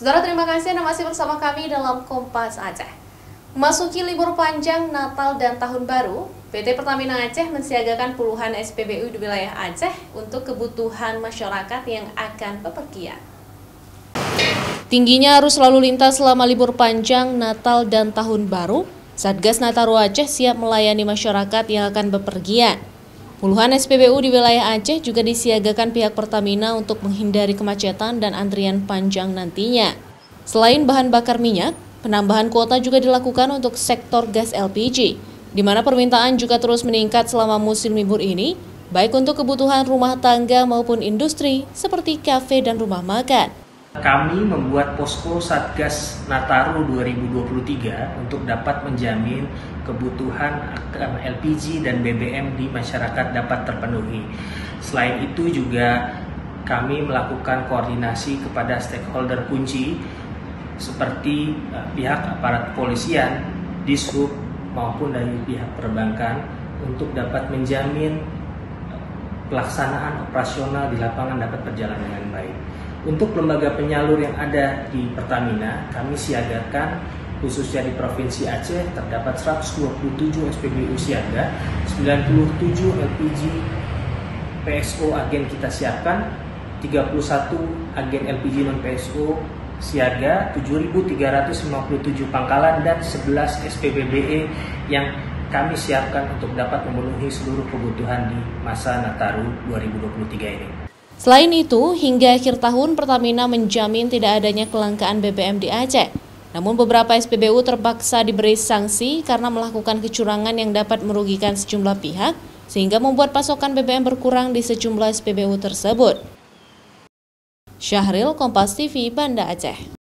Saudara, terima kasih Anda masih bersama kami dalam Kompas Aceh. Memasuki libur panjang Natal dan Tahun Baru, PT Pertamina Aceh mensiagakan puluhan SPBU di wilayah Aceh untuk kebutuhan masyarakat yang akan bepergian. Tingginya arus lalu lintas selama libur panjang Natal dan Tahun Baru, Satgas Nataru Aceh siap melayani masyarakat yang akan bepergian. Puluhan SPBU di wilayah Aceh juga disiagakan pihak Pertamina untuk menghindari kemacetan dan antrian panjang nantinya. Selain bahan bakar minyak, penambahan kuota juga dilakukan untuk sektor gas LPG, di mana permintaan juga terus meningkat selama musim libur ini, baik untuk kebutuhan rumah tangga maupun industri seperti kafe dan rumah makan. Kami membuat posko Satgas Nataru 2023 untuk dapat menjamin kebutuhan akan LPG dan BBM di masyarakat dapat terpenuhi. Selain itu juga kami melakukan koordinasi kepada stakeholder kunci seperti pihak aparat kepolisian, Dishub maupun dari pihak perbankan untuk dapat menjamin pelaksanaan operasional di lapangan dapat berjalan dengan baik. Untuk lembaga penyalur yang ada di Pertamina, kami siagakan khususnya di Provinsi Aceh terdapat 127 SPBU siaga, 97 LPG PSO agen kita siapkan, 31 agen LPG non PSO siaga, 7.357 pangkalan dan 11 SPBBE yang kami siapkan untuk dapat memenuhi seluruh kebutuhan di masa Nataru 2023 ini. Selain itu, hingga akhir tahun Pertamina menjamin tidak adanya kelangkaan BBM di Aceh. Namun beberapa SPBU terpaksa diberi sanksi karena melakukan kecurangan yang dapat merugikan sejumlah pihak, sehingga membuat pasokan BBM berkurang di sejumlah SPBU tersebut. Syahril, Kompas TV, Banda Aceh.